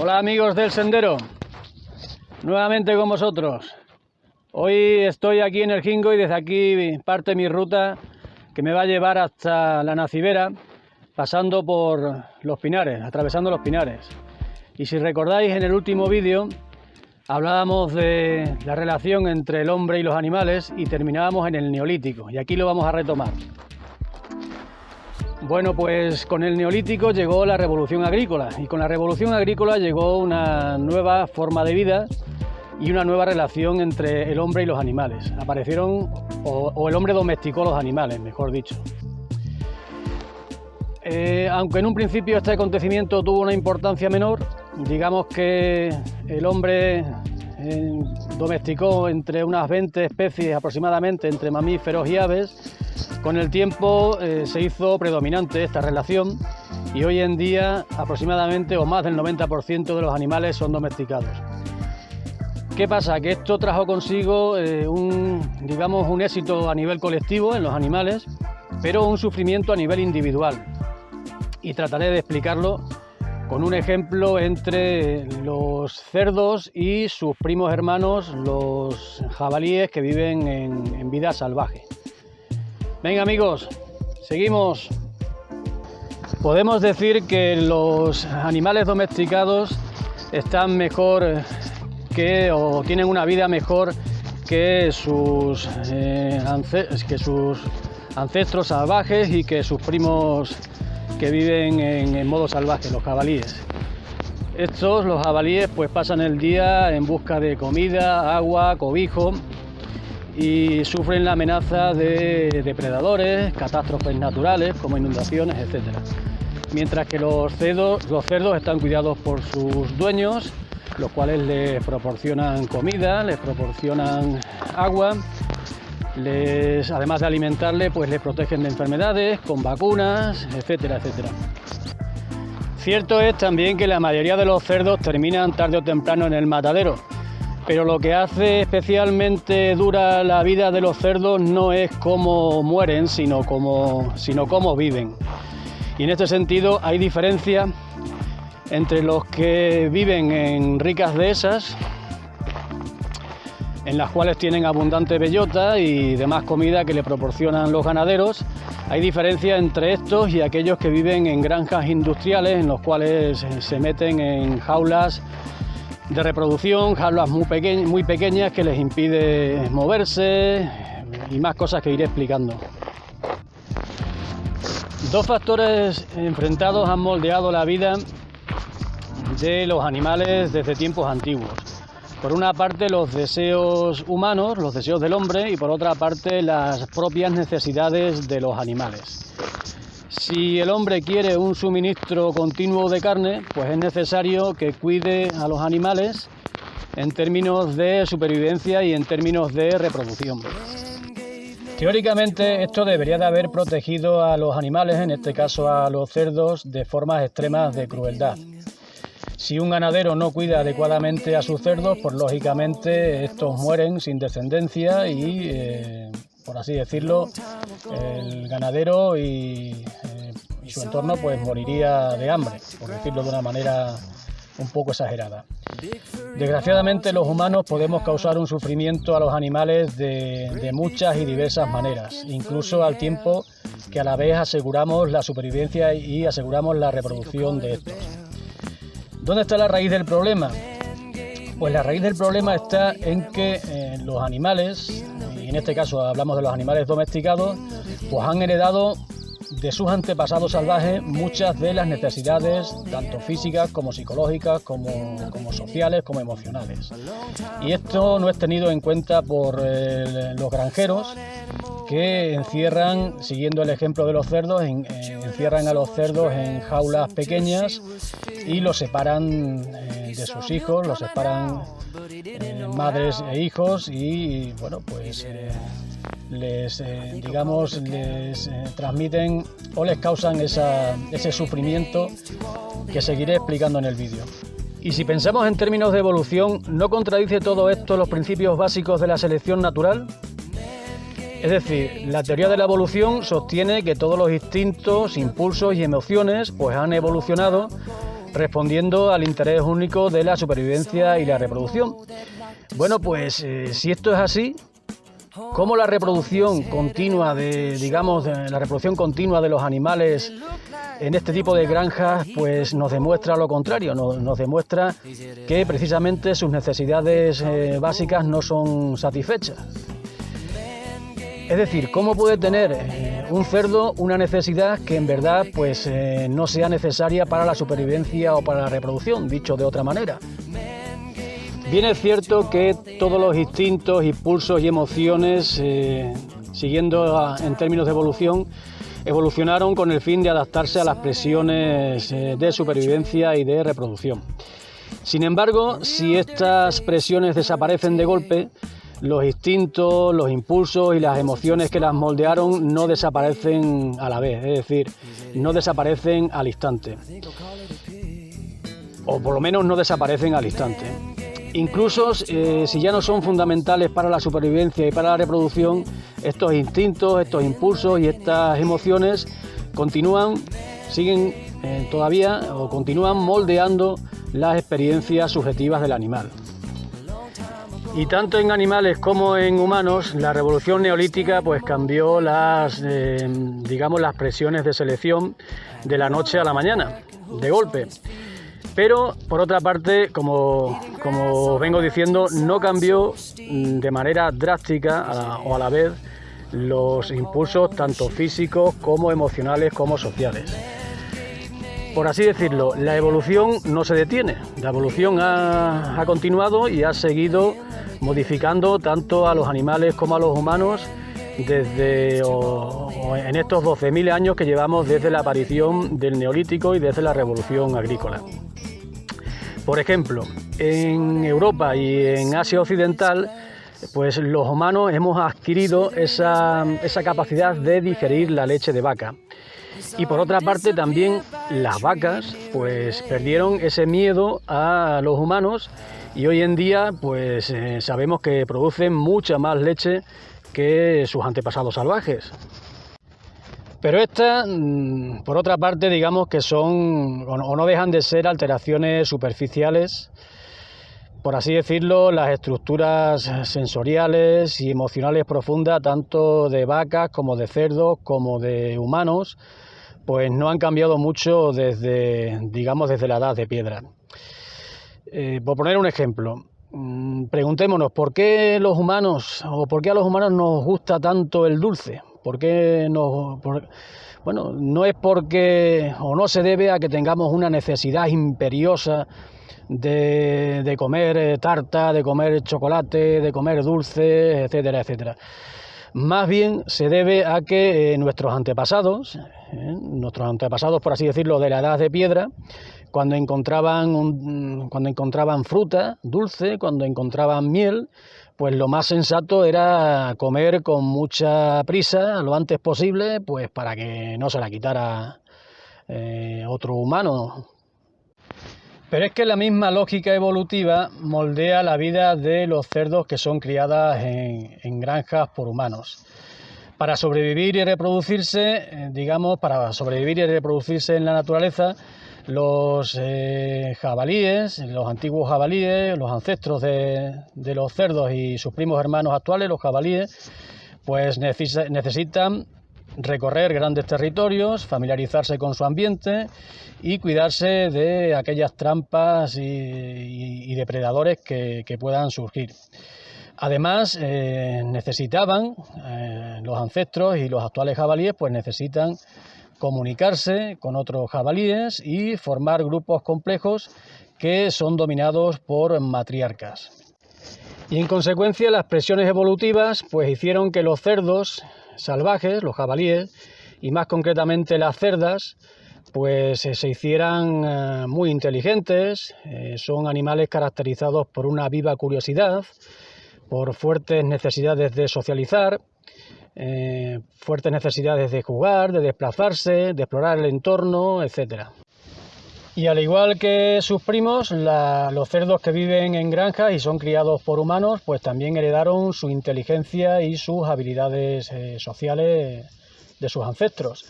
Hola amigos del sendero, nuevamente con vosotros. Hoy estoy aquí en el Jingo y desde aquí parte mi ruta que me va a llevar hasta la Nacibera, pasando por los Pinares, atravesando los Pinares. Y si recordáis, en el último vídeo hablábamos de la relación entre el hombre y los animales y terminábamos en el Neolítico, y aquí lo vamos a retomar. Bueno, pues con el Neolítico llegó la revolución agrícola, y con la revolución agrícola llegó una nueva forma de vida y una nueva relación entre el hombre y los animales. Aparecieron, o el hombre domesticó los animales, mejor dicho. Aunque en un principio este acontecimiento tuvo una importancia menor, digamos que el hombre domesticó entre unas 20 especies aproximadamente, entre mamíferos y aves. Con el tiempo se hizo predominante esta relación y hoy en día aproximadamente o más del 90% de los animales son domesticados. ¿Qué pasa? Que esto trajo consigo un éxito a nivel colectivo en los animales, pero un sufrimiento a nivel individual. Y trataré de explicarlo con un ejemplo entre los cerdos y sus primos hermanos, los jabalíes que viven en vida salvaje. Venga amigos, seguimos. Podemos decir que los animales domesticados están mejor o tienen una vida mejor que sus ancestros salvajes y que sus primos que viven en modo salvaje, los jabalíes. Los jabalíes, pues pasan el día en busca de comida, agua, cobijo y sufren la amenaza de depredadores, catástrofes naturales como inundaciones, etc. Mientras que los cerdos están cuidados por sus dueños, los cuales les proporcionan comida, les proporcionan agua, además de alimentarles, pues les protegen de enfermedades con vacunas, etcétera, etcétera. Cierto es también que la mayoría de los cerdos terminan tarde o temprano en el matadero, pero lo que hace especialmente dura la vida de los cerdos no es cómo mueren, sino cómo viven. Y en este sentido hay diferencia entre los que viven en ricas dehesas, en las cuales tienen abundante bellota y demás comida que le proporcionan los ganaderos. Hay diferencia entre estos y aquellos que viven en granjas industriales, en los cuales se meten en jaulas de reproducción, jaulas muy pequeñas que les impide moverse y más cosas que iré explicando. Dos factores enfrentados han moldeado la vida de los animales desde tiempos antiguos. Por una parte, los deseos humanos, los deseos del hombre, y por otra parte, las propias necesidades de los animales. Si el hombre quiere un suministro continuo de carne, pues es necesario que cuide a los animales en términos de supervivencia y en términos de reproducción. Teóricamente, esto debería de haber protegido a los animales, en este caso a los cerdos, de formas extremas de crueldad. Si un ganadero no cuida adecuadamente a sus cerdos, pues lógicamente estos mueren sin descendencia y, por así decirlo, el ganadero y su entorno pues moriría de hambre, por decirlo de una manera un poco exagerada. Desgraciadamente los humanos podemos causar un sufrimiento a los animales de muchas y diversas maneras, incluso al tiempo que a la vez aseguramos la supervivencia y aseguramos la reproducción de estos. ¿Dónde está la raíz del problema? Pues la raíz del problema está en que los animales, y en este caso hablamos de los animales domesticados, pues han heredado de sus antepasados salvajes muchas de las necesidades, tanto físicas como psicológicas, como sociales, como emocionales. Y esto no es tenido en cuenta por los granjeros, que encierran, siguiendo el ejemplo de los cerdos, encierran a los cerdos en jaulas pequeñas y los separan de sus hijos, los separan madres e hijos y bueno, pues les transmiten o les causan ese sufrimiento que seguiré explicando en el vídeo. Y si pensamos en términos de evolución, ¿no contradice todo esto los principios básicos de la selección natural? Es decir, la teoría de la evolución sostiene que todos los instintos, impulsos y emociones pues han evolucionado respondiendo al interés único de la supervivencia y la reproducción. Bueno, pues si esto es así, ¿cómo la reproducción continua la reproducción continua de los animales en este tipo de granjas pues nos demuestra lo contrario, nos demuestra que precisamente sus necesidades básicas no son satisfechas? Es decir, ¿cómo puede tener un cerdo una necesidad que en verdad pues no sea necesaria para la supervivencia o para la reproducción, dicho de otra manera? Bien es cierto que todos los instintos, impulsos y emociones, siguiendo en términos de evolución, evolucionaron con el fin de adaptarse a las presiones de supervivencia y de reproducción. Sin embargo, si estas presiones desaparecen de golpe, los instintos, los impulsos y las emociones que las moldearon no desaparecen a la vez, es decir, no desaparecen al instante. O por lo menos no desaparecen al instante. Incluso si ya no son fundamentales para la supervivencia y para la reproducción, estos instintos, estos impulsos y estas emociones continúan moldeando las experiencias subjetivas del animal. Y tanto en animales como en humanos, la revolución neolítica pues cambió las presiones de selección de la noche a la mañana, de golpe. Pero, por otra parte, como vengo diciendo, no cambió de manera drástica o a la vez los impulsos tanto físicos como emocionales como sociales. Por así decirlo, la evolución no se detiene. La evolución ha continuado y ha seguido modificando tanto a los animales como a los humanos en estos 12.000 años que llevamos desde la aparición del Neolítico y desde la Revolución Agrícola. Por ejemplo, en Europa y en Asia Occidental, pues los humanos hemos adquirido esa capacidad de digerir la leche de vaca. Y por otra parte también las vacas pues perdieron ese miedo a los humanos y hoy en día pues sabemos que producen mucha más leche que sus antepasados salvajes. Pero estas, por otra parte, digamos que son o no dejan de ser alteraciones superficiales, por así decirlo, las estructuras sensoriales y emocionales profundas, tanto de vacas como de cerdos, como de humanos, pues no han cambiado mucho desde la edad de piedra. Por poner un ejemplo, preguntémonos, ¿por qué a los humanos nos gusta tanto el dulce? Bueno, no es porque, o no se debe a que tengamos una necesidad imperiosa de comer tarta, de comer chocolate, de comer dulce, etcétera, etcétera. Más bien se debe a que nuestros antepasados, por así decirlo, de la edad de piedra, cuando encontraban fruta dulce, cuando encontraban miel, pues lo más sensato era comer con mucha prisa lo antes posible, pues para que no se la quitara otro humano. Pero es que la misma lógica evolutiva moldea la vida de los cerdos que son criadas en granjas por humanos. Para sobrevivir y reproducirse, en la naturaleza, los jabalíes, los antiguos jabalíes, los ancestros de los cerdos y sus primos hermanos actuales, los jabalíes, pues necesitan recorrer grandes territorios, familiarizarse con su ambiente y cuidarse de aquellas trampas y depredadores que puedan surgir. Además, los ancestros y los actuales jabalíes pues necesitan comunicarse con otros jabalíes y formar grupos complejos que son dominados por matriarcas. Y en consecuencia las presiones evolutivas pues hicieron que los cerdos salvajes, los jabalíes, y más concretamente las cerdas, pues se hicieran muy inteligentes. Son animales caracterizados por una viva curiosidad, por fuertes necesidades de socializar, fuertes necesidades de jugar, de desplazarse, de explorar el entorno, etc. Y al igual que sus primos, los cerdos que viven en granjas y son criados por humanos, pues también heredaron su inteligencia y sus habilidades sociales de sus ancestros.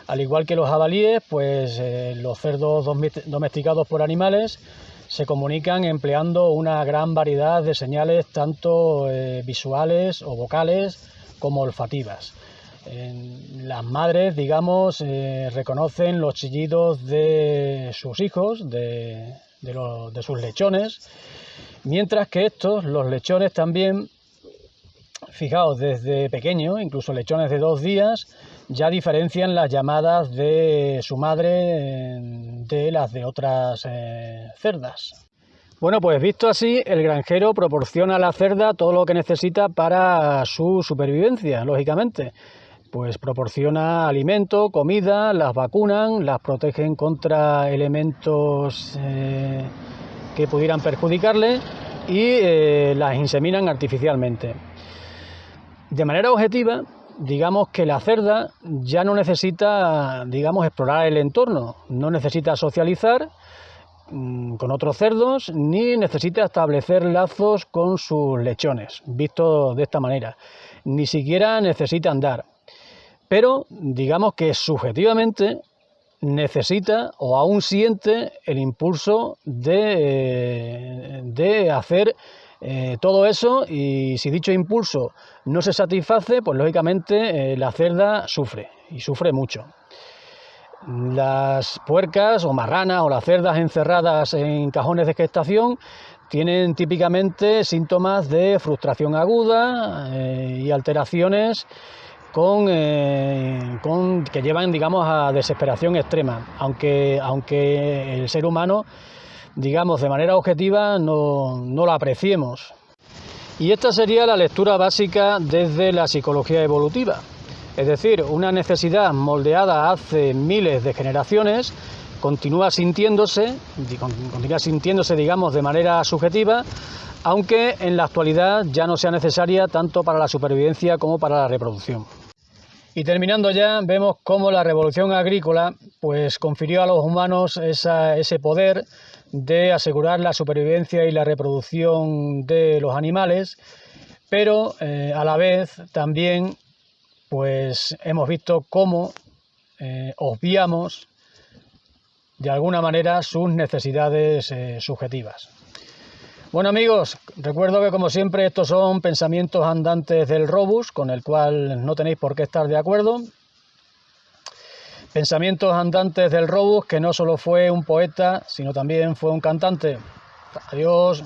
Al igual que los jabalíes, pues los cerdos domesticados por animales se comunican empleando una gran variedad de señales, tanto visuales o vocales como olfativas. Las madres, digamos, reconocen los chillidos de sus hijos, de sus lechones, mientras que los lechones también, fijaos, desde pequeños, incluso lechones de 2 días, ya diferencian las llamadas de su madre de las de otras cerdas. Bueno, pues visto así, el granjero proporciona a la cerda todo lo que necesita para su supervivencia, lógicamente. Pues proporciona alimento, comida, las vacunan, las protegen contra elementos que pudieran perjudicarle y las inseminan artificialmente. De manera objetiva, digamos que la cerda ya no necesita, digamos, explorar el entorno, no necesita socializar con otros cerdos, ni necesita establecer lazos con sus lechones, visto de esta manera, ni siquiera necesita andar. Pero digamos que subjetivamente necesita o aún siente el impulso de hacer todo eso, y si dicho impulso no se satisface, pues lógicamente la cerda sufre, y sufre mucho. Las puercas o marranas o las cerdas encerradas en cajones de gestación tienen típicamente síntomas de frustración aguda y alteraciones que llevan, digamos, a desesperación extrema, aunque el ser humano, digamos, de manera objetiva no la apreciemos. Y esta sería la lectura básica desde la psicología evolutiva, es decir, una necesidad moldeada hace miles de generaciones continúa sintiéndose, digamos, de manera subjetiva, aunque en la actualidad ya no sea necesaria tanto para la supervivencia como para la reproducción. Y terminando ya, vemos cómo la revolución agrícola pues confirió a los humanos ese poder de asegurar la supervivencia y la reproducción de los animales, pero a la vez también pues hemos visto cómo obviamos de alguna manera sus necesidades subjetivas. Bueno amigos, recuerdo que como siempre estos son pensamientos andantes del Robus, con el cual no tenéis por qué estar de acuerdo. Pensamientos andantes del Robus, que no solo fue un poeta, sino también fue un cantante. Adiós.